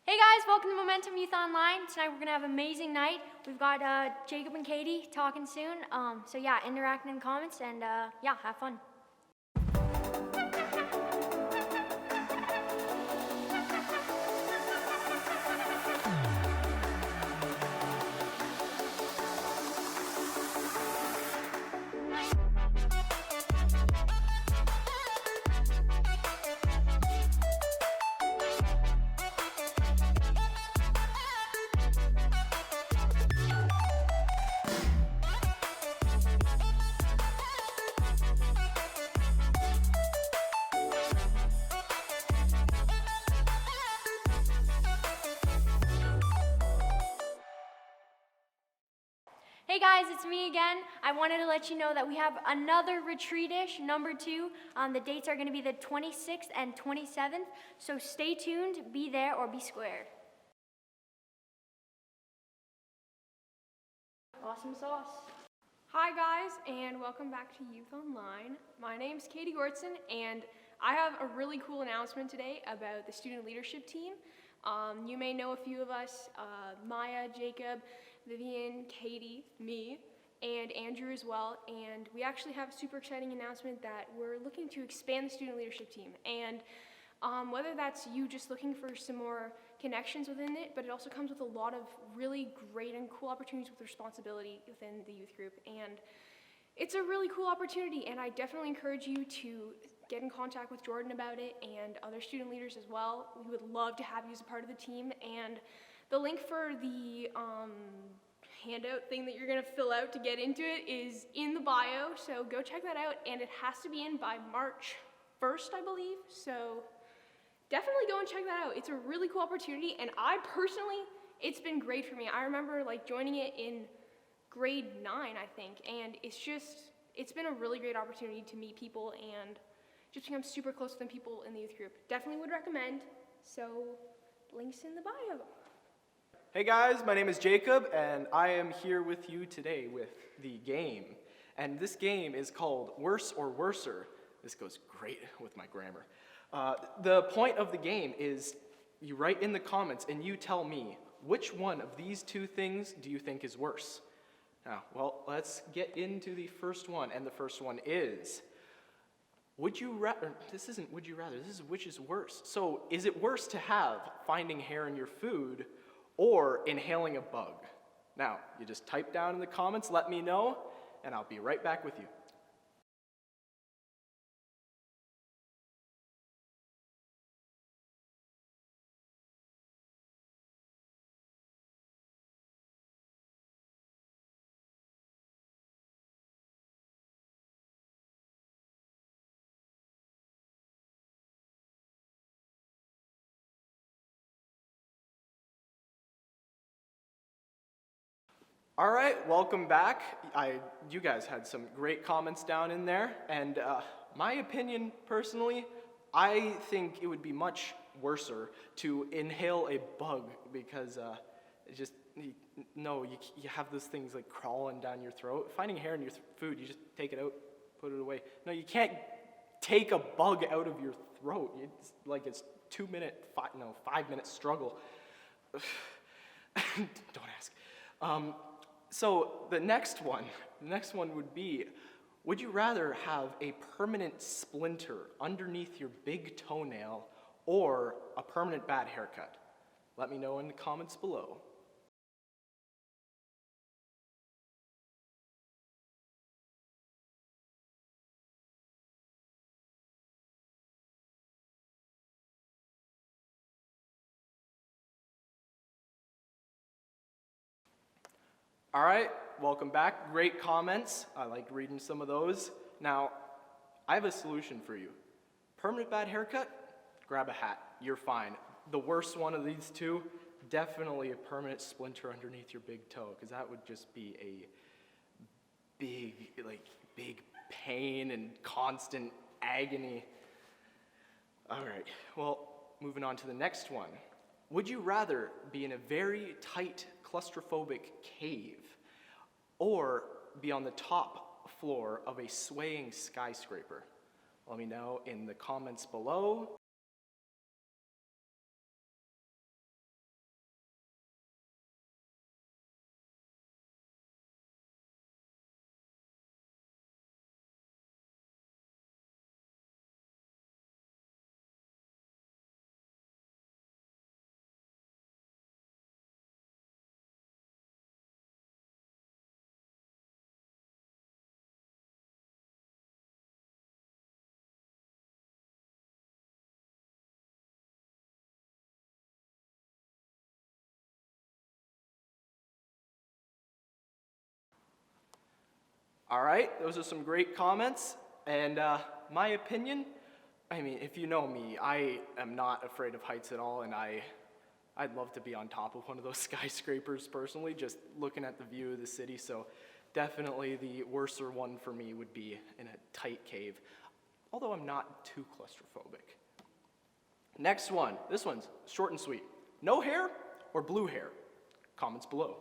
Hey guys, welcome to Momentum Youth Online. Tonight we're going to have an amazing night. We've got Jacob and Katie talking soon. So yeah, interacting in the comments and yeah, have fun. Hey guys, it's me again. I wanted to let you know that we have another Retreat-ish, number 2. The dates are going to be the 26th and 27th, so stay tuned, be there or be squared. Awesome sauce. Hi guys, and welcome back to Youth Online. My name's Katie Gortson, and I have a really cool announcement today about the student leadership team. You may know a few of us, Maya, Jacob, Vivian, Katie, me, and Andrew as well, and we actually have a super exciting announcement that we're looking to expand the student leadership team. And whether that's you just looking for some more connections within it, but it also comes with a lot of really great and cool opportunities with responsibility within the youth group. And it's a really cool opportunity, and I definitely encourage you to get in contact with Jordan about it and other student leaders as well. We would love to have you as a part of the team, and the link for the handout thing that you're gonna fill out to get into it is in the bio, so go check that out, and it has to be in by March 1st, I believe, so definitely go and check that out. It's a really cool opportunity, and I personally, it's been great for me. I remember like joining it in grade 9, I think, and it's been a really great opportunity to meet people and just become super close with people in the youth group. Definitely would recommend, so links in the bio. Hey guys, my name is Jacob, and I am here with you today with the game. And this game is called Worse or Worser. This goes great with my grammar. The point of the game is you write in the comments and you tell me which one of these two things do you think is worse. Now, well, let's get into the first one, and the first one is, would you rather, this isn't would you rather, this is which is worse. So is it worse to have finding hair in your food or inhaling a bug? Now, you just type down in the comments, let me know, and I'll be right back with you. All right, welcome back. You guys had some great comments down in there, and my opinion personally, I think it would be much worser to inhale a bug because you have those things like crawling down your throat. Finding hair in your food, you just take it out, put it away. No, you can't take a bug out of your throat. It's like it's 5-minute struggle. Don't ask. So the next one would be, would you rather have a permanent splinter underneath your big toenail or a permanent bad haircut? Let me know in the comments below. All right, welcome back. Great comments. I like reading some of those. Now, I have a solution for you. Permanent bad haircut? Grab a hat. You're fine. The worst one of these two, definitely a permanent splinter underneath your big toe, because that would just be a big pain and constant agony. All right, well, moving on to the next one. Would you rather be in a very tight, claustrophobic cave or be on the top floor of a swaying skyscraper? Let me know in the comments below. All right, those are some great comments. And my opinion, I mean, if you know me, I am not afraid of heights at all, and I'd love to be on top of one of those skyscrapers personally, just looking at the view of the city. So definitely the worser one for me would be in a tight cave, although I'm not too claustrophobic. Next one, this one's short and sweet. No hair or blue hair? Comments below.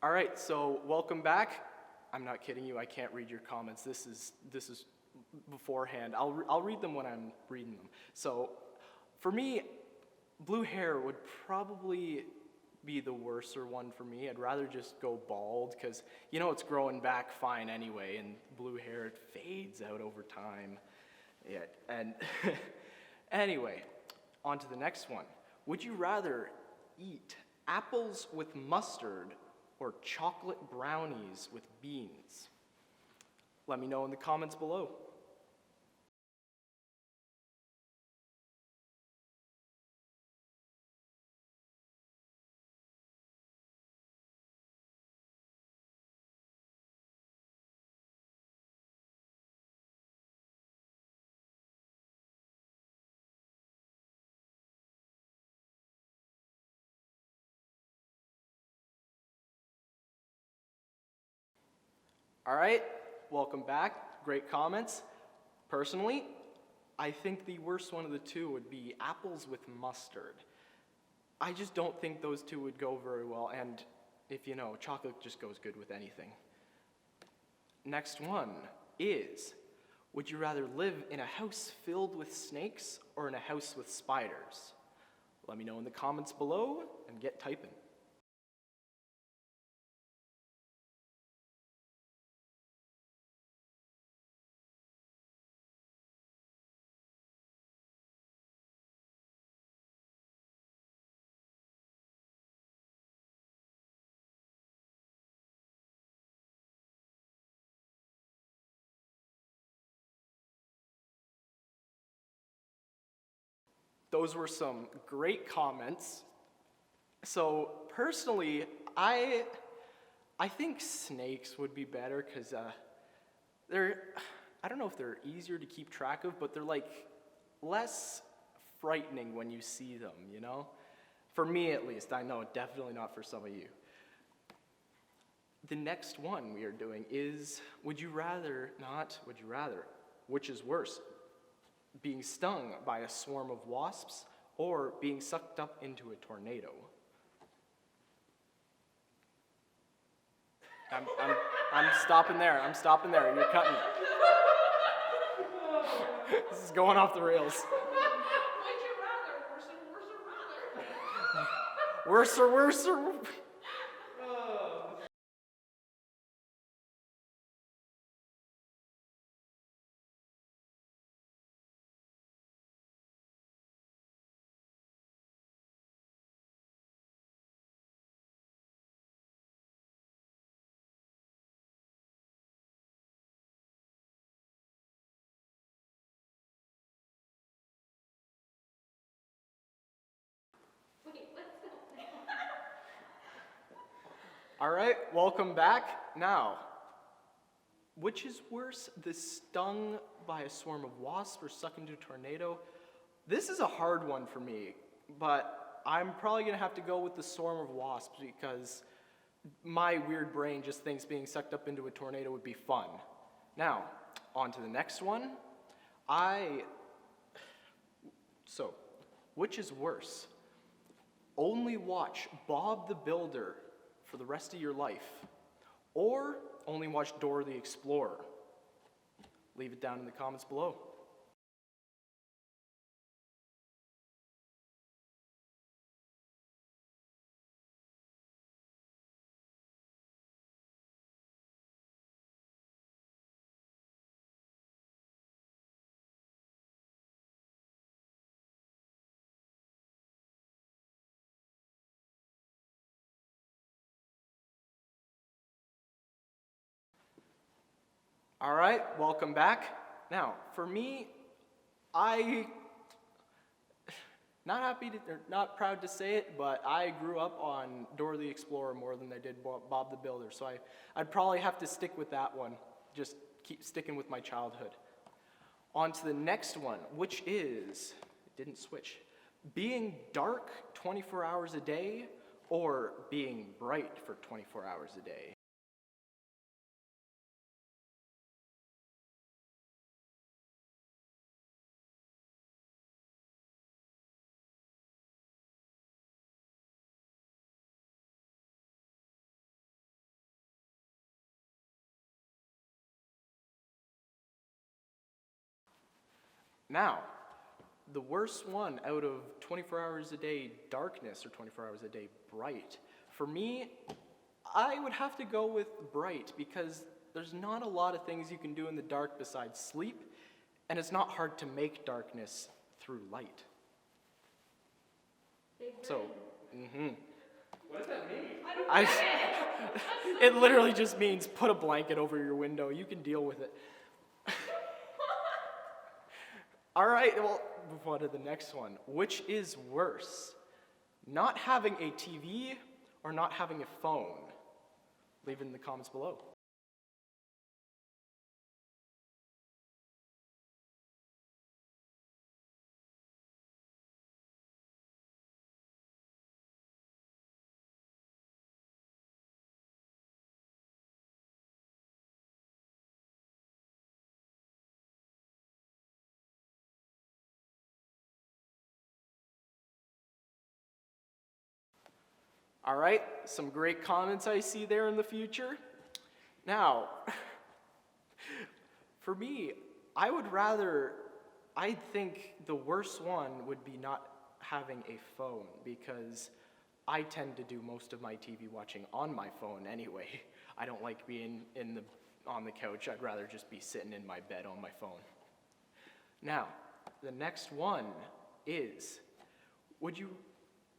All right, so welcome back. I'm not kidding you, I can't read your comments. This is beforehand. I'll read them when I'm reading them. So for me, blue hair would probably be the worser one for me. I'd rather just go bald because you know it's growing back fine anyway, and blue hair it fades out over time. Yeah, and anyway, on to the next one. Would you rather eat apples with mustard or chocolate brownies with beans? Let me know in the comments below. All right, welcome back. Great comments. Personally, I think the worst one of the two would be apples with mustard. I just don't think those two would go very well, and if you know, chocolate just goes good with anything. Next one is, would you rather live in a house filled with snakes or in a house with spiders? Let me know in the comments below and get typing. Those were some great comments. So personally, I think snakes would be better because I don't know if they're easier to keep track of, but they're like less frightening when you see them, you know? For me at least, I know, definitely not for some of you. The next one we are doing is, would you rather, which is worse? Being stung by a swarm of wasps or being sucked up into a tornado? I'm stopping there. I'm stopping there. You're cutting. This is going off the rails. Would you rather? Worser. All right, welcome back. Now, which is worse, the stung by a swarm of wasps or sucked into a tornado? This is a hard one for me, but I'm probably gonna have to go with the swarm of wasps because my weird brain just thinks being sucked up into a tornado would be fun. Now, on to the next one. So, which is worse? Only watch Bob the Builder for the rest of your life, or only watch Dora the Explorer? Leave it down in the comments below. All right, welcome back. Now, for me, not proud to say it, but I grew up on Dora the Explorer more than I did Bob the Builder, so I'd probably have to stick with that one. Just keep sticking with my childhood. On to the next one, which is, it didn't switch, being dark 24 hours a day or being bright for 24 hours a day. Now, the worst one out of 24 hours a day darkness or 24 hours a day bright, for me, I would have to go with bright because there's not a lot of things you can do in the dark besides sleep, and it's not hard to make darkness through light. So, What does that mean? It literally just means put a blanket over your window. You can deal with it. All right, well, move on to the next one. Which is worse, not having a TV or not having a phone? Leave it in the comments below. All right, some great comments I see there in the future. Now, for me, I think the worst one would be not having a phone because I tend to do most of my TV watching on my phone anyway. I don't like being on the couch. I'd rather just be sitting in my bed on my phone. Now, the next one is, would you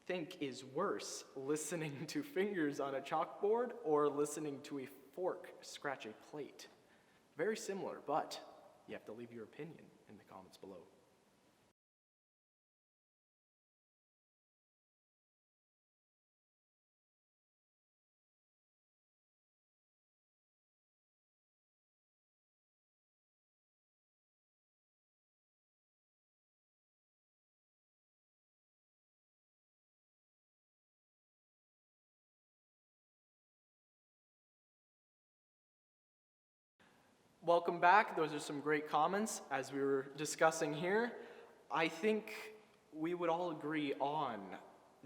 think is worse, listening to fingers on a chalkboard or listening to a fork scratch a plate? Very similar, but you have to leave your opinion in the comments below. Welcome back. Those are some great comments. As we were discussing here, I think we would all agree on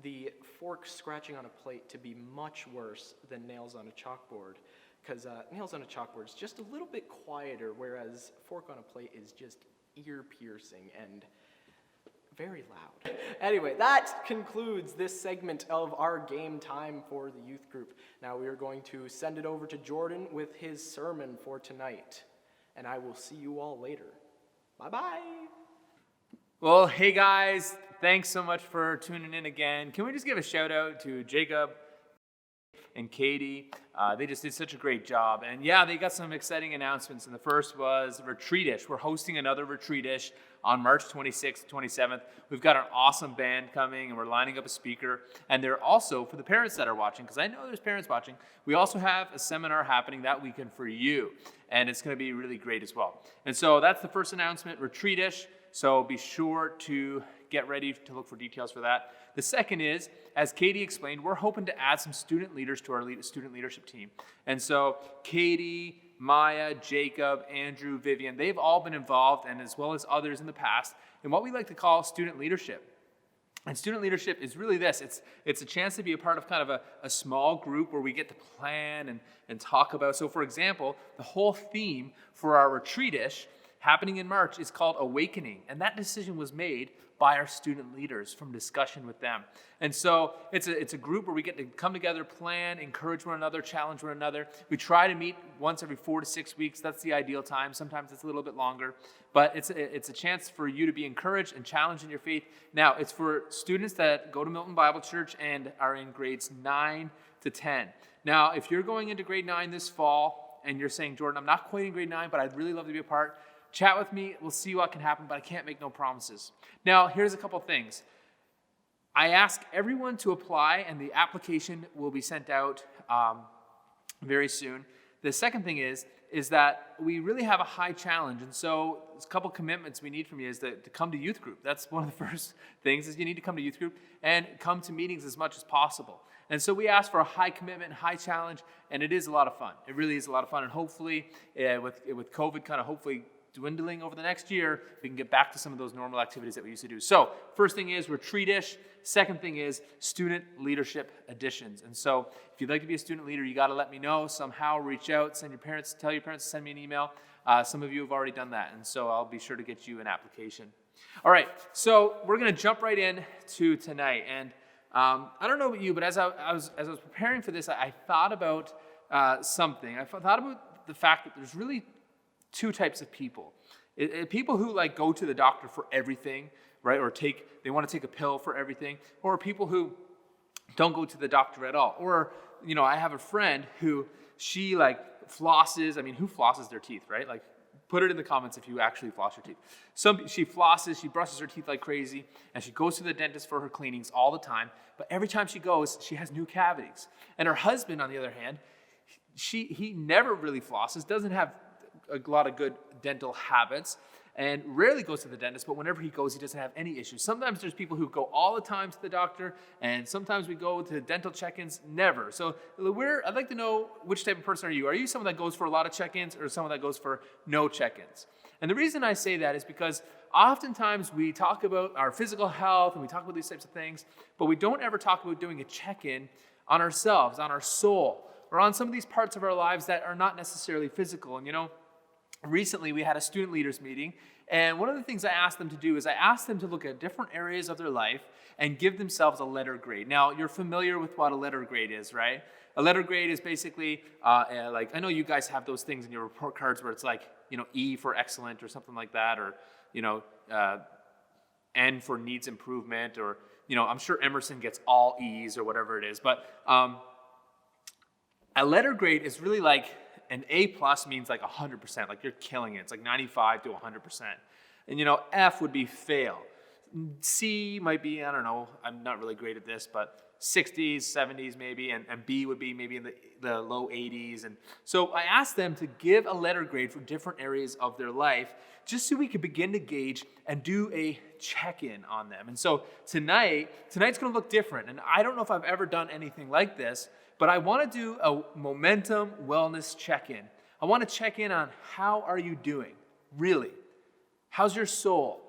the fork scratching on a plate to be much worse than nails on a chalkboard, because nails on a chalkboard is just a little bit quieter, whereas fork on a plate is just ear-piercing and very loud. Anyway, that concludes this segment of our game time for the youth group. Now we are going to send it over to Jordan with his sermon for tonight, and I will see you all later. Bye-bye. Well, hey guys, thanks so much for tuning in again. Can we just give a shout out to Jacob and Katie? They just did such a great job. And yeah, they got some exciting announcements. And the first was Retreatish. We're hosting another Retreatish on March 26th, 27th. We've got an awesome band coming and we're lining up a speaker. And they're also, for the parents that are watching, because I know there's parents watching, we also have a seminar happening that weekend for you. And it's going to be really great as well. And so that's the first announcement, Retreatish. So be sure to get ready to look for details for that. The second is, as Katie explained, we're hoping to add some student leaders to our student leadership team. And so Katie, Maya, Jacob, Andrew, Vivian, they've all been involved, and as well as others in the past, in what we like to call student leadership. And student leadership is really this. It's a chance to be a part of kind of a small group where we get to plan and talk about. So for example, the whole theme for our Retreatish happening in March is called Awakening. And that decision was made by our student leaders from discussion with them. And so it's a group where we get to come together, plan, encourage one another, challenge one another. We try to meet once every 4 to 6 weeks. That's the ideal time. Sometimes it's a little bit longer. But it's a chance for you to be encouraged and challenged in your faith. Now, it's for students that go to Milton Bible Church and are in grades 9 to 10. Now, if you're going into grade 9 this fall, and you're saying, Jordan, I'm not quite in grade 9, but I'd really love to be a part, chat with me. We'll see what can happen, but I can't make no promises. Now, here's a couple things. I ask everyone to apply, and the application will be sent out very soon. The second thing is that we really have a high challenge, and so there's a couple commitments we need from you is to come to youth group. That's one of the first things is you need to come to youth group and come to meetings as much as possible. And so we ask for a high commitment, high challenge, and it is a lot of fun. It really is a lot of fun, and hopefully with COVID kind of hopefully dwindling over the next year, we can get back to some of those normal activities that we used to do. So first thing is retreat-ish. Second thing is student leadership additions. And so if you'd like to be a student leader, you got to let me know somehow, reach out, tell your parents to send me an email. Some of you have already done that, and so I'll be sure to get you an application. All right, so we're going to jump right in to tonight. And I don't know about you, but as I was preparing for this, I thought about something. I thought about the fact that there's really two types of people. People who like go to the doctor for everything, right? Or they want to take a pill for everything. Or people who don't go to the doctor at all. Or, I have a friend who she like flosses. I mean, who flosses their teeth, right? Like, put it in the comments if you actually floss your teeth. She flosses, she brushes her teeth like crazy, and she goes to the dentist for her cleanings all the time. But every time she goes, she has new cavities. And her husband, on the other hand, he never really flosses, doesn't have a lot of good dental habits, and rarely goes to the dentist, but whenever he goes, he doesn't have any issues. Sometimes there's people who go all the time to the doctor, and sometimes we go to dental check-ins, never. So I'd like to know, which type of person are you? Are you someone that goes for a lot of check-ins or someone that goes for no check-ins? And the reason I say that is because oftentimes we talk about our physical health and we talk about these types of things, but we don't ever talk about doing a check-in on ourselves, on our soul, or on some of these parts of our lives that are not necessarily physical. And recently we had a student leaders meeting, and one of the things I asked them to do is I asked them to look at different areas of their life and give themselves a letter grade. Now, you're familiar with what a letter grade is, right? A letter grade is basically, like, I know you guys have those things in your report cards where it's like, E for excellent or something like that, or, N for needs improvement, or, I'm sure Emerson gets all E's or whatever it is. But a letter grade is really like, an A plus means like 100%, like you're killing it. It's like 95 to 100%. And F would be fail. C might be, I don't know, I'm not really great at this, but 60s, 70s maybe, and B would be maybe in the low 80s. And so I asked them to give a letter grade for different areas of their life, just so we could begin to gauge and do a check-in on them. And so tonight's going to look different. And I don't know if I've ever done anything like this, but I want to do a momentum wellness check-in. I want to check in on how are you doing, really? How's your soul?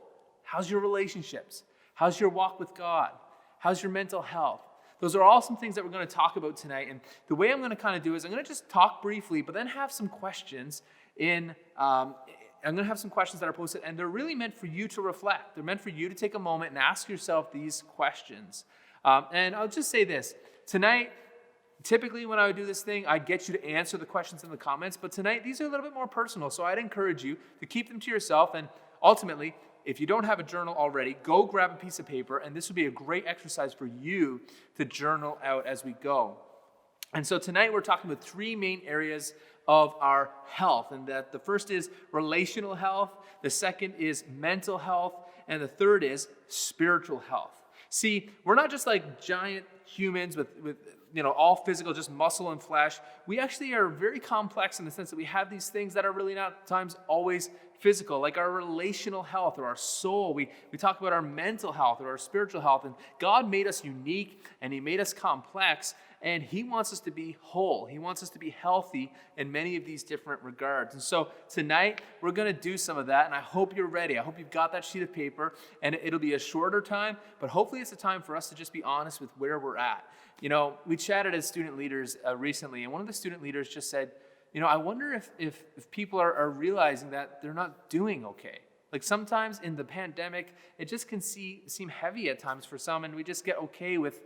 How's your relationships? How's your walk with God? How's your mental health? Those are all some things that we're going to talk about tonight. And the way I'm going to kind of do is I'm going to just talk briefly, but then have some questions I'm going to have some questions that are posted, and they're really meant for you to reflect. They're meant for you to take a moment and ask yourself these questions. And I'll just say this. Tonight, typically when I would do this thing, I'd get you to answer the questions in the comments, but tonight these are a little bit more personal, so I'd encourage you to keep them to yourself, and ultimately, if you don't have a journal already, go grab a piece of paper, and this would be a great exercise for you to journal out as we go. And so tonight we're talking about three main areas of our health, and that the first is relational health, the second is mental health, and the third is spiritual health. See, we're not just like giant humans with all physical, just muscle and flesh. We actually are very complex in the sense that we have these things that are really not at times always physical, like our relational health or our soul. We talk about our mental health or our spiritual health, and God made us unique and He made us complex, and He wants us to be whole. He wants us to be healthy in many of these different regards. And so tonight we're going to do some of that, and I hope you're ready. I hope you've got that sheet of paper, and it'll be a shorter time, but hopefully it's a time for us to just be honest with where we're at. We chatted as student leaders recently, and one of the student leaders just said, I wonder if people are realizing that they're not doing okay. Like sometimes in the pandemic, it just can seem heavy at times for some, and we just get okay with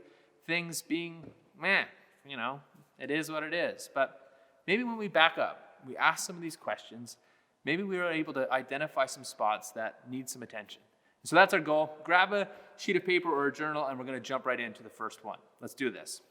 things being, it is what it is. But maybe when we back up, we ask some of these questions, maybe we are able to identify some spots that need some attention. So that's our goal. Grab a sheet of paper or a journal, and we're going to jump right into the first one. Let's do this.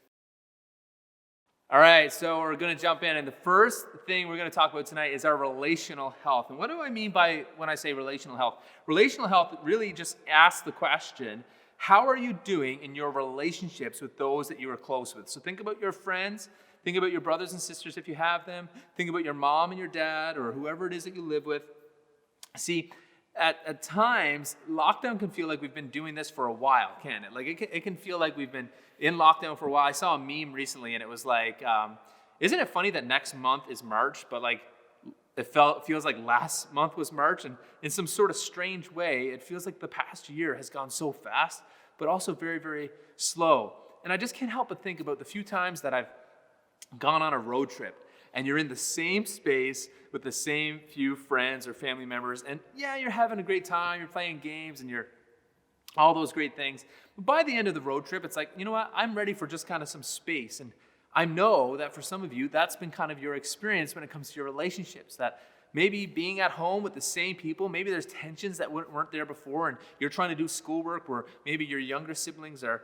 All right, so we're going to jump in, and the first thing we're going to talk about tonight is our relational health. And what do I mean by when I say relational health? Relational health really just asks the question, how are you doing in your relationships with those that you are close with? So think about your friends, think about your brothers and sisters if you have them, think about your mom and your dad or whoever it is that you live with. See, at times, lockdown can feel like we've been doing this for a while, can't it? Like it can feel like we've been in lockdown for a while. I saw a meme recently, and it was like, isn't it funny that next month is March, but like feels like last month was March, and in some sort of strange way, it feels like the past year has gone so fast, but also very, very slow. And I just can't help but think about the few times that I've gone on a road trip, and you're in the same space with the same few friends or family members, and yeah, you're having a great time, you're playing games, and you're all those great things. But by the end of the road trip, it's like, you know what, I'm ready for just kind of some space. And I know that for some of you, that's been kind of your experience when it comes to your relationships, that maybe being at home with the same people, maybe there's tensions that weren't there before, and you're trying to do schoolwork where maybe your younger siblings are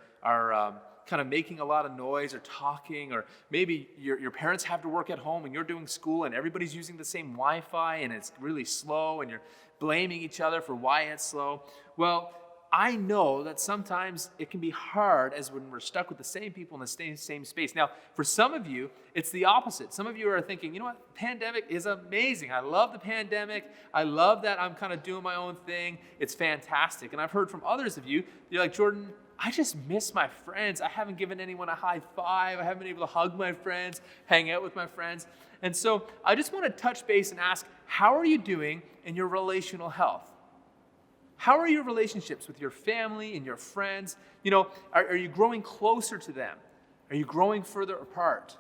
kind of making a lot of noise or talking, or maybe your parents have to work at home and you're doing school and everybody's using the same Wi-Fi and it's really slow and you're blaming each other for why it's slow. Well, I know that sometimes it can be hard as when we're stuck with the same people in the same space. Now, for some of you, it's the opposite. Some of you are thinking, you know what, pandemic is amazing. I love the pandemic. I love that I'm kind of doing my own thing. It's fantastic. And I've heard from others of you, you're like, Jordan, I just miss my friends. I haven't given anyone a high five. I haven't been able to hug my friends, hang out with my friends. And so I just want to touch base and ask, how are you doing in your relational health? How are your relationships with your family and your friends? You know, are you growing closer to them? Are you growing further apart?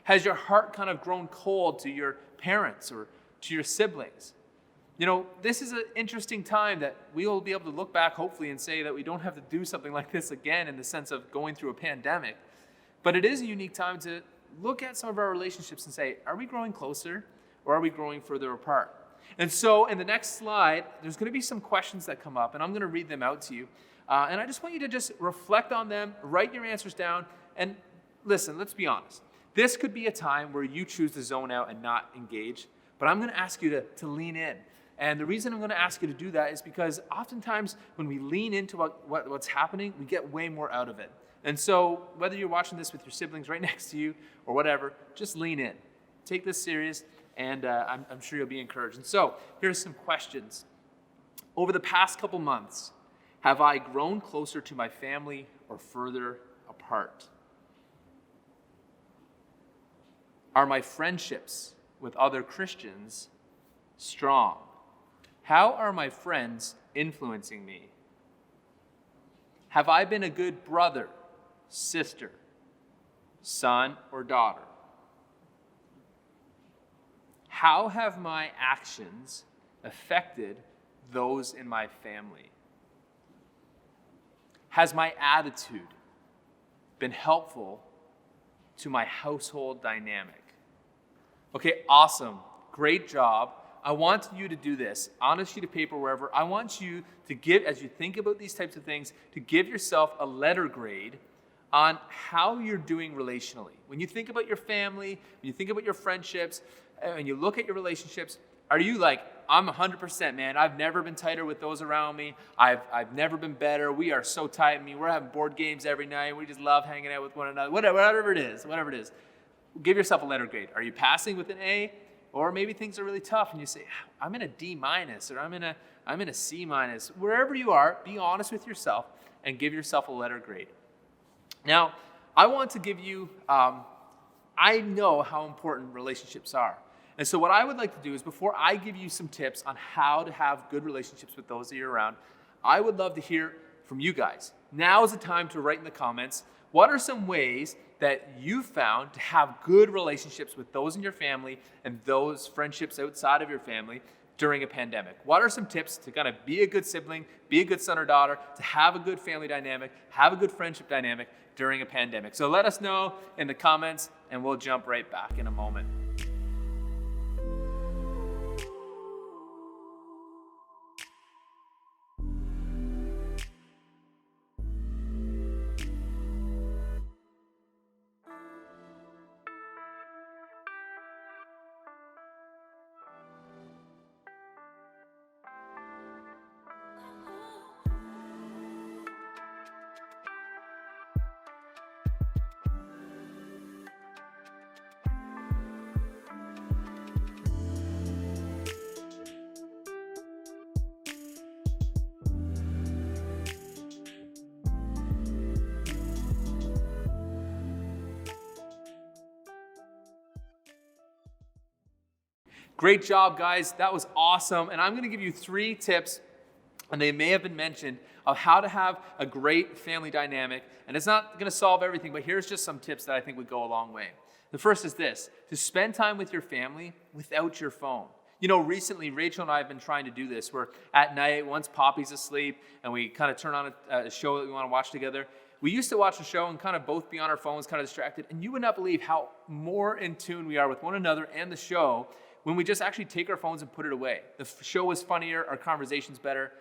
Has your heart kind of grown cold to your parents or to your siblings? You know, this is an interesting time that we will be able to look back, hopefully, and say that we don't have to do something like this again in the sense of going through a pandemic. But it is a unique time to look at some of our relationships and say, are we growing closer or are we growing further apart? And so in the next slide, there's going to be some questions that come up, and I'm going to read them out to you. And I just want you to just reflect on them, write your answers down, and listen, let's be honest. This could be a time where you choose to zone out and not engage, but I'm going to ask you to lean in. And the reason I'm going to ask you to do that is because oftentimes when we lean into what's happening, we get way more out of it. And so whether you're watching this with your siblings right next to you or whatever, just lean in. Take this serious, and I'm sure you'll be encouraged. And so here's some questions. Over the past couple months, have I grown closer to my family or further apart? Are my friendships with other Christians strong? How are my friends influencing me? Have I been a good brother, sister, son, or daughter? How have my actions affected those in my family? Has my attitude been helpful to my household dynamic? Okay, awesome. Great job. I want you to do this on a sheet of paper, wherever. I want you to give, as you think about these types of things, to give yourself a letter grade on how you're doing relationally. When you think about your family, when you think about your friendships, and you look at your relationships, are you like, I'm 100%, man. I've never been tighter with those around me. I've never been better. We are so tight. I mean, we're having board games every night. We just love hanging out with one another. Whatever it is. Give yourself a letter grade. Are you passing with an A? Or maybe things are really tough and you say, I'm in a D minus, or I'm in a C minus. Wherever you are, be honest with yourself and give yourself a letter grade. Now, I want to give you, I know how important relationships are. And so what I would like to do is, before I give you some tips on how to have good relationships with those that you're around, I would love to hear from you guys. Now is the time to write in the comments, what are some ways that you found to have good relationships with those in your family and those friendships outside of your family during a pandemic? What are some tips to kind of be a good sibling, be a good son or daughter, to have a good family dynamic, have a good friendship dynamic during a pandemic? So let us know in the comments, and we'll jump right back in a moment. Great job, guys. That was awesome. And I'm going to give you 3 tips, and they may have been mentioned, of how to have a great family dynamic. And it's not going to solve everything, but here's just some tips that I think would go a long way. The first is this: to spend time with your family without your phone. You know, recently, Rachel and I have been trying to do this, where at night, once Poppy's asleep, and we kind of turn on a show that we want to watch together. We used to watch a show and kind of both be on our phones, kind of distracted. And you would not believe how more in tune we are with one another and the show when we just actually take our phones and put it away. The show is funnier, our conversation's better.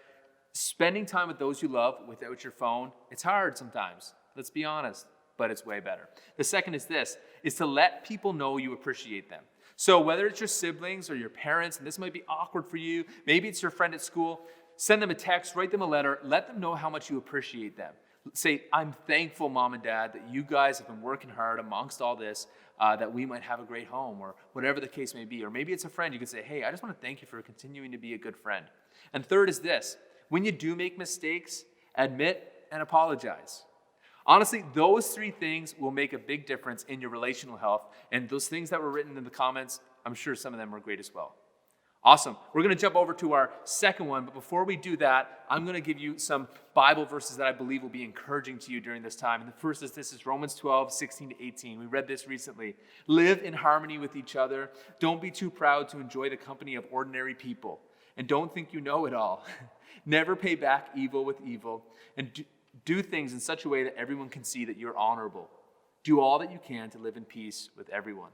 Spending time with those you love without your phone, it's hard sometimes. Let's be honest, but it's way better. The second is this, is to let people know you appreciate them. So whether it's your siblings or your parents, and this might be awkward for you, maybe it's your friend at school, send them a text, write them a letter, let them know how much you appreciate them. Say, I'm thankful, Mom and Dad, that you guys have been working hard amongst all this, that we might have a great home, or whatever the case may be. Or maybe it's a friend. You could say, hey, I just want to thank you for continuing to be a good friend. And third is this: when you do make mistakes, admit and apologize. Honestly, those 3 things will make a big difference in your relational health. And those things that were written in the comments, I'm sure some of them were great as well. Awesome. We're going to jump over to our second one, but before we do that, I'm going to give you some Bible verses that I believe will be encouraging to you during this time. And the first is this: is Romans 12, 16 to 18. We read this recently. Live in harmony with each other. Don't be too proud to enjoy the company of ordinary people. And don't think you know it all. Never pay back evil with evil. And do things in such a way that everyone can see that you're honorable. Do all that you can to live in peace with everyone.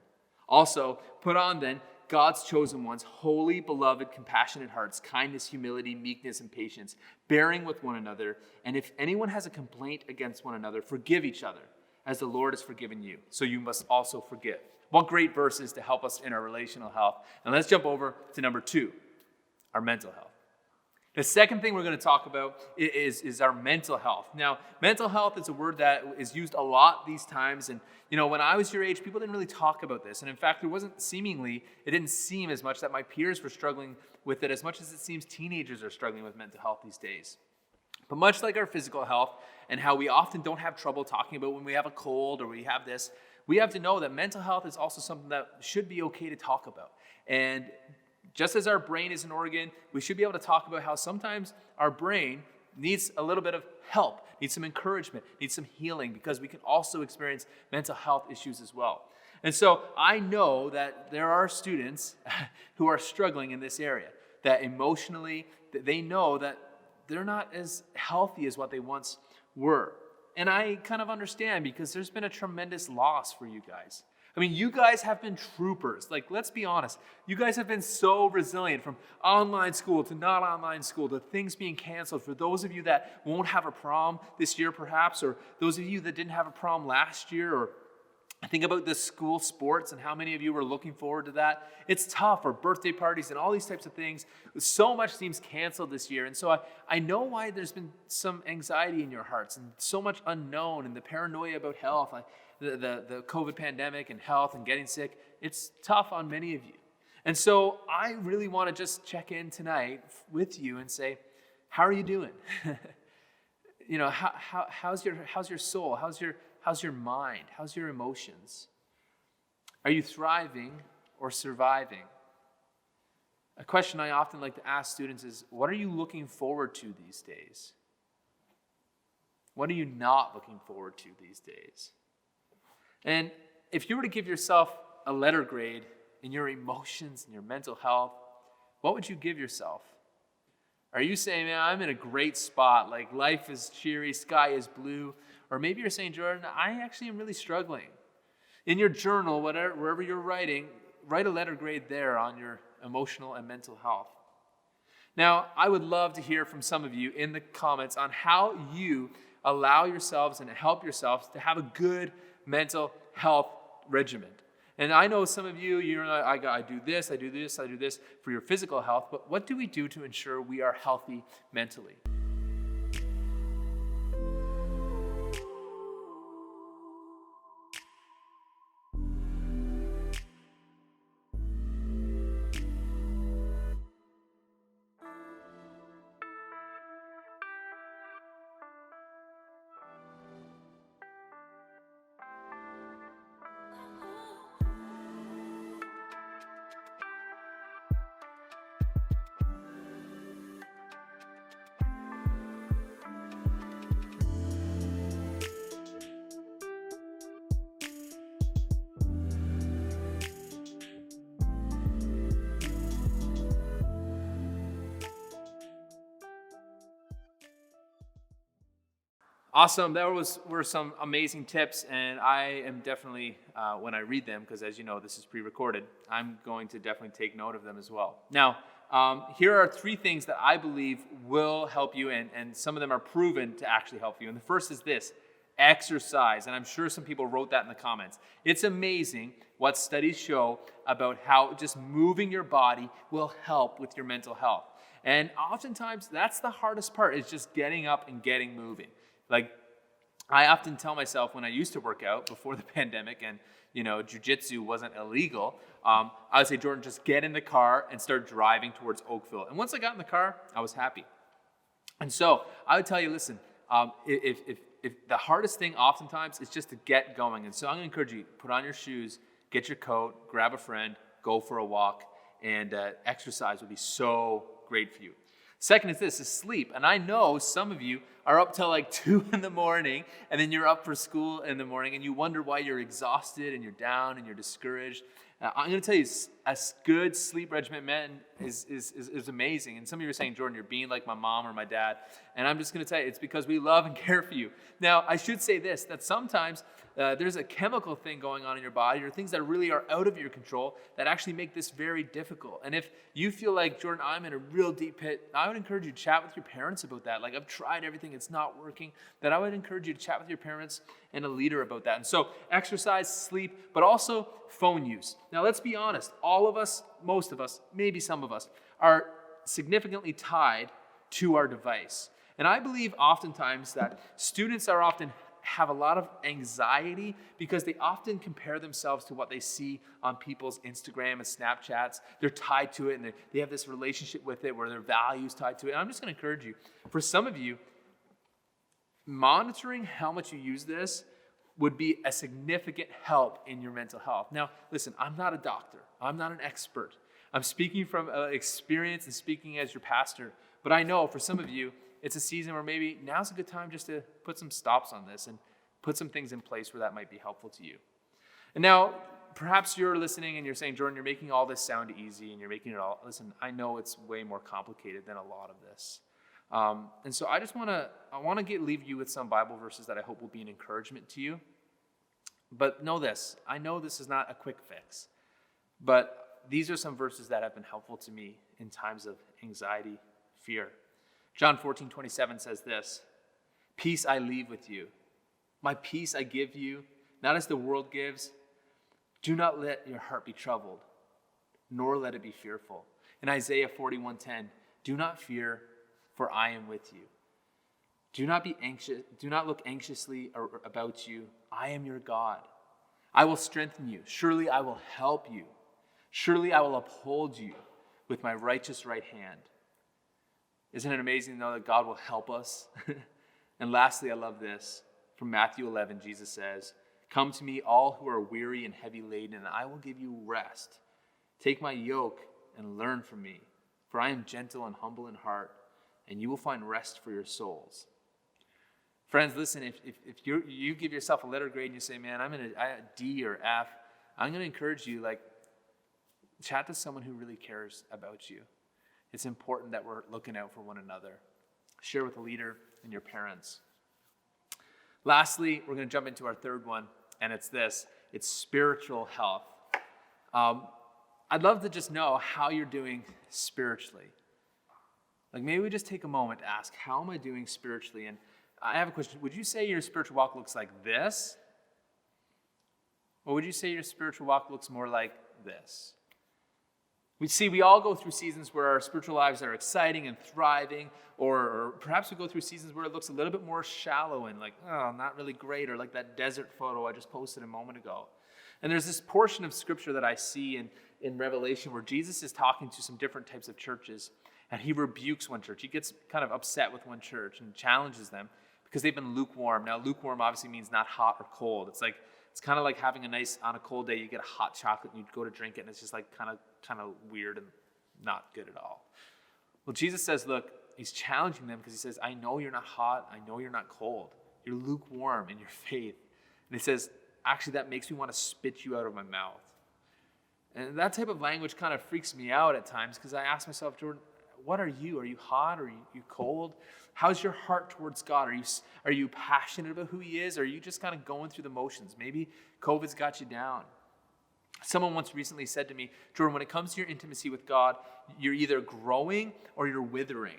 Also, put on then God's chosen ones, holy, beloved, compassionate hearts, kindness, humility, meekness, and patience, bearing with one another. And if anyone has a complaint against one another, forgive each other, as the Lord has forgiven you. So you must also forgive. What great verses to help us in our relational health. And let's jump over to number 2, our mental health. The second thing we're going to talk about is our mental health. Now, mental health is a word that is used a lot these times. And, you know, when I was your age, people didn't really talk about this. And in fact, it didn't seem as much that my peers were struggling with it as much as it seems teenagers are struggling with mental health these days. But much like our physical health and how we often don't have trouble talking about when we have a cold or we have this, we have to know that mental health is also something that should be okay to talk about. And just as our brain is an organ, we should be able to talk about how sometimes our brain needs a little bit of help, needs some encouragement, needs some healing, because we can also experience mental health issues as well. And so I know that there are students who are struggling in this area, that emotionally, that they know that they're not as healthy as what they once were. And I kind of understand, because there's been a tremendous loss for you guys. I mean, you guys have been troopers. Like, let's be honest. You guys have been so resilient, from online school to not online school to things being canceled. For those of you that won't have a prom this year, perhaps, or those of you that didn't have a prom last year, or think about the school sports and how many of you were looking forward to that. It's tough, or birthday parties and all these types of things. So much seems canceled this year. And so I know why there's been some anxiety in your hearts and so much unknown, and the paranoia about health. The COVID pandemic and health and getting sick, it's tough on many of you. And so I really want to just check in tonight with you and say, how are you doing? You know, how's your soul? How's your mind? How's your emotions? Are you thriving or surviving? A question I often like to ask students is, what are you looking forward to these days? What are you not looking forward to these days? And if you were to give yourself a letter grade in your emotions and your mental health, what would you give yourself? Are you saying, man, I'm in a great spot, like life is cheery, sky is blue? Or maybe you're saying, Jordan, I actually am really struggling. In your journal, wherever you're writing, write a letter grade there on your emotional and mental health. Now, I would love to hear from some of you in the comments on how you allow yourselves and help yourselves to have a good mental health regimen. And I know some of you, you're like, I do this for your physical health, but what do we do to ensure we are healthy mentally? Awesome. Were some amazing tips, and I am definitely, when I read them, because as you know, this is pre-recorded, I'm going to definitely take note of them as well. Now, here are 3 things that I believe will help you, and some of them are proven to actually help you. And the first is this: exercise. And I'm sure some people wrote that in the comments. It's amazing what studies show about how just moving your body will help with your mental health. And oftentimes, that's the hardest part, is just getting up and getting moving. Like, I often tell myself when I used to work out before the pandemic and, jiu-jitsu wasn't illegal, I would say, Jordan, just get in the car and start driving towards Oakville. And once I got in the car, I was happy. And so I would tell you, listen, if the hardest thing oftentimes is just to get going. And so I'm going to encourage you, put on your shoes, get your coat, grab a friend, go for a walk, and exercise would be so great for you. Second is this, is sleep. And I know some of you are up till like 2 in the morning, and then you're up for school in the morning, and you wonder why you're exhausted, and you're down, and you're discouraged. I'm going to tell you, a good sleep regimen, man, is amazing. And some of you are saying, Jordan, you're being like my mom or my dad. And I'm just going to tell you, it's because we love and care for you. Now, I should say this, that sometimes there's a chemical thing going on in your body, or things that really are out of your control that actually make this very difficult. And if you feel like, Jordan, I'm in a real deep pit, I would encourage you to chat with your parents about that. Like, I've tried everything, it's not working. Then I would encourage you to chat with your parents and a leader about that. And so exercise, sleep, but also phone use. Now, let's be honest. All of us, most of us, maybe some of us, are significantly tied to our device. And I believe oftentimes that students have a lot of anxiety because they often compare themselves to what they see on people's Instagram and Snapchats. They're tied to it, and they have this relationship with it where their values tied to it. And I'm just going to encourage you, for some of you, monitoring how much you use this would be a significant help in your mental health. Now, listen, I'm not a doctor. I'm not an expert. I'm speaking from experience and speaking as your pastor. But I know for some of you, it's a season where maybe now's a good time just to put some stops on this and put some things in place where that might be helpful to you. And now, perhaps you're listening and you're saying, Jordan, you're making all this sound easy and you're making it all. Listen, I know it's way more complicated than a lot of this. And so I just want to leave you with some Bible verses that I hope will be an encouragement to you. But know this, I know this is not a quick fix, but these are some verses that have been helpful to me in times of anxiety, fear. John 14:27 says this: peace I leave with you. My peace I give you, not as the world gives. Do not let your heart be troubled, nor let it be fearful. In Isaiah 41:10, do not fear, for I am with you. Do not be anxious. Do not look anxiously about you. I am your God. I will strengthen you. Surely I will help you. Surely I will uphold you with my righteous right hand. Isn't it amazing to know that God will help us? And lastly, I love this. From Matthew 11, Jesus says, come to me, all who are weary and heavy laden, and I will give you rest. Take my yoke and learn from me, for I am gentle and humble in heart, and you will find rest for your souls. Friends, listen, if you give yourself a letter grade and you say, man, I'm in a D or F, I'm going to encourage you, chat to someone who really cares about you. It's important that we're looking out for one another. Share with a leader and your parents. Lastly, we're going to jump into our third one, and it's this. It's spiritual health. I'd love to just know how you're doing spiritually. Maybe we just take a moment to ask, how am I doing spiritually? And I have a question. Would you say your spiritual walk looks like this? Or would you say your spiritual walk looks more like this? We all go through seasons where our spiritual lives are exciting and thriving, or perhaps we go through seasons where it looks a little bit more shallow and not really great, or like that desert photo I just posted a moment ago. And there's this portion of scripture that I see in Revelation where Jesus is talking to some different types of churches, and he rebukes one church. He gets kind of upset with one church and challenges them because they've been lukewarm. Now, lukewarm obviously means not hot or cold. It's kind of like having on a cold day, you get a hot chocolate and you go to drink it, and it's just kind of weird and not good at all. Well, Jesus says, look, he's challenging them because he says, I know you're not hot. I know you're not cold. You're lukewarm in your faith. And he says, actually, that makes me want to spit you out of my mouth. And that type of language kind of freaks me out at times because I ask myself, Jordan, what are you? Are you hot? Are you cold? How's your heart towards God? Are you passionate about who he is? Or are you just kind of going through the motions? Maybe COVID's got you down. Someone once recently said to me, Jordan, when it comes to your intimacy with God, you're either growing or you're withering.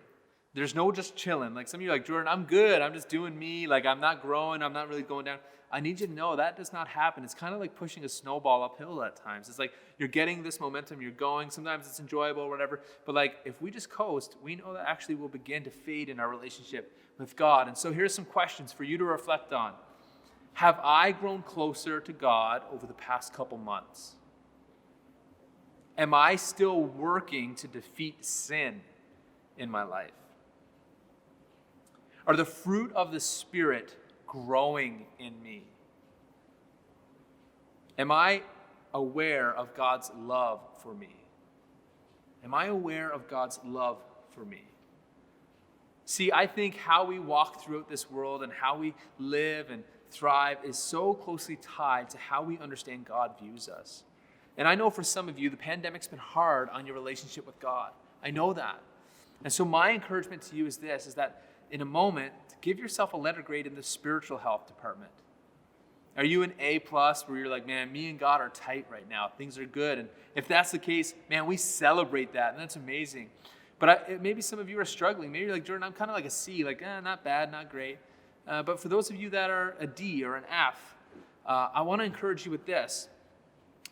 There's no just chilling. Like some of you are like, Jordan, I'm good. I'm just doing me. Like I'm not growing. I'm not really going down. I need you to know that does not happen. It's kind of like pushing a snowball uphill at times. It's like you're getting this momentum. You're going. Sometimes it's enjoyable or whatever. But like if we just coast, we know that actually will begin to fade in our relationship with God. And so here's some questions for you to reflect on. Have I grown closer to God over the past couple months? Am I still working to defeat sin in my life? Are the fruit of the Spirit growing in me? Am I aware of God's love for me? Am I aware of God's love for me? See, I think how we walk throughout this world and how we live and thrive is so closely tied to how we understand God views us. And I know for some of you, the pandemic's been hard on your relationship with God. I know that. And so my encouragement to you is this, is that in a moment, give yourself a letter grade in the spiritual health department. Are you an A+ where you're like, man, me and God are tight right now. Things are good. And if that's the case, man, we celebrate that. And that's amazing. But maybe some of you are struggling. Maybe you're like, Jordan, I'm kind of like a C, like, not bad, not great. But for those of you that are a D or an F, I want to encourage you with this.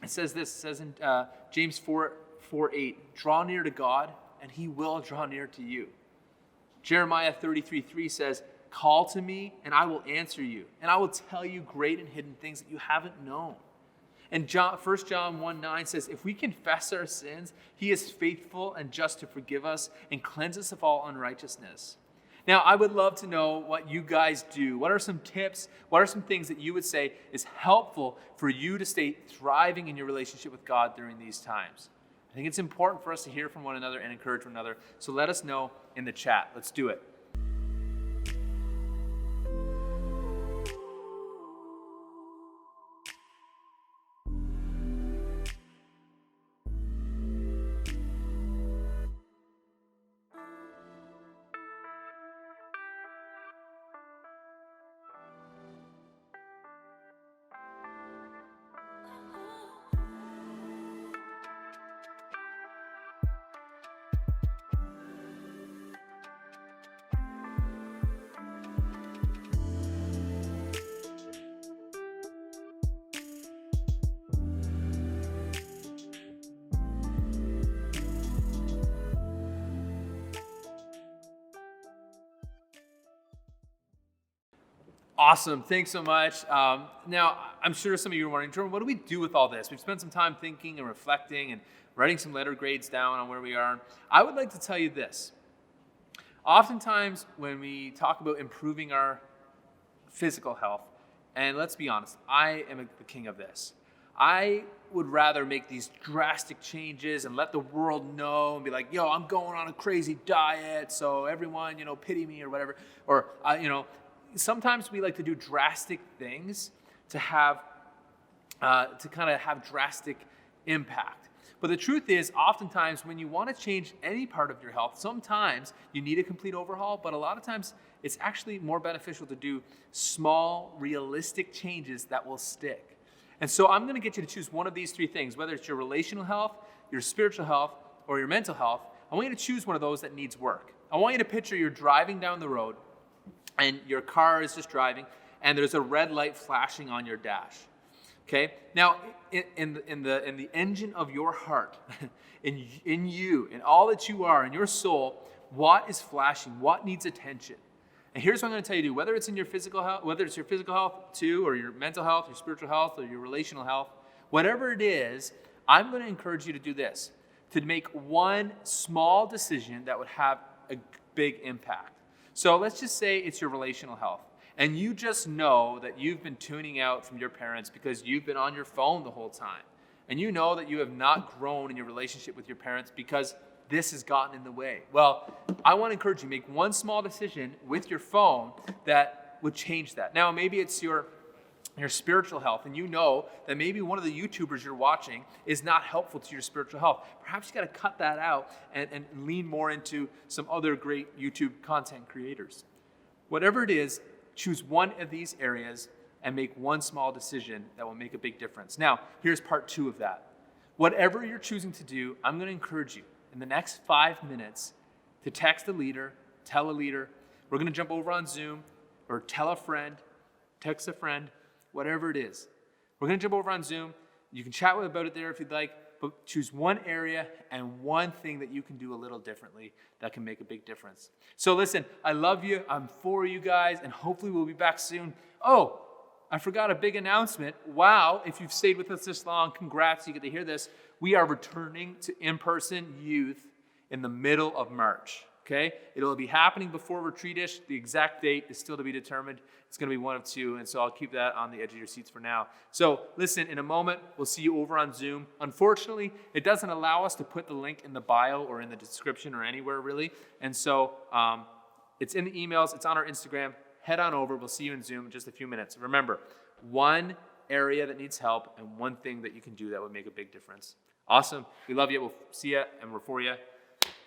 It says this, it says in James 4:8, draw near to God and he will draw near to you. Jeremiah 33:3 says, call to me and I will answer you, and I will tell you great and hidden things that you haven't known. And 1 John 1:9 says, if we confess our sins, he is faithful and just to forgive us and cleanse us of all unrighteousness. Now, I would love to know what you guys do. What are some tips? What are some things that you would say is helpful for you to stay thriving in your relationship with God during these times? I think it's important for us to hear from one another and encourage one another. So let us know in the chat. Let's do it. Awesome. Thanks so much. Now, I'm sure some of you are wondering, Jordan, what do we do with all this? We've spent some time thinking and reflecting and writing some letter grades down on where we are. I would like to tell you this. Oftentimes, when we talk about improving our physical health, and let's be honest, I am the king of this. I would rather make these drastic changes and let the world know and be like, yo, I'm going on a crazy diet, so everyone, pity me or whatever. Or, sometimes we like to do drastic things to kind of have drastic impact. But the truth is, oftentimes when you want to change any part of your health, sometimes you need a complete overhaul, but a lot of times it's actually more beneficial to do small, realistic changes that will stick. And so I'm going to get you to choose one of these three things, whether it's your relational health, your spiritual health, or your mental health. I want you to choose one of those that needs work. I want you to picture you're driving down the road and your car is just driving and there's a red light flashing on your dash. Okay? Now, in the engine of your heart, in you, in all that you are, in your soul, what is flashing? What needs attention? And here's what I'm going to tell you to do. Whether it's in your physical health, whether it's your physical health too, or your mental health, your spiritual health, or your relational health, whatever it is, I'm going to encourage you to do this, to make one small decision that would have a big impact. So let's just say it's your relational health. And you just know that you've been tuning out from your parents because you've been on your phone the whole time. And you know that you have not grown in your relationship with your parents because this has gotten in the way. Well, I want to encourage you, make one small decision with your phone that would change that. Now, maybe it's your your spiritual health, and you know that maybe one of the YouTubers you're watching is not helpful to your spiritual health, perhaps you got to cut that out and lean more into some other great YouTube content creators. Whatever it is, choose one of these areas and make one small decision that will make a big difference. Now, here's part 2 of that. Whatever you're choosing to do, I'm going to encourage you in the next 5 minutes to text a leader, tell a leader. We're going to jump over on Zoom, or tell a friend, text a friend, whatever it is. We're going to jump over on Zoom. You can chat about it there if you'd like, but choose one area and one thing that you can do a little differently that can make a big difference. So listen, I love you. I'm for you guys, and hopefully we'll be back soon. Oh, I forgot a big announcement. Wow, if you've stayed with us this long, congrats, you get to hear this. We are returning to in-person youth in the middle of March. Okay, it'll be happening before Retreat-ish. The exact date is still to be determined. It's going to be one of 2, and so I'll keep that on the edge of your seats for now. So listen, in a moment, we'll see you over on Zoom. Unfortunately, it doesn't allow us to put the link in the bio or in the description or anywhere really, and so it's in the emails, it's on our Instagram. Head on over. We'll see you in Zoom in just a few minutes. Remember, one area that needs help and one thing that you can do that would make a big difference. Awesome. We love you. We'll see you, and we're for you.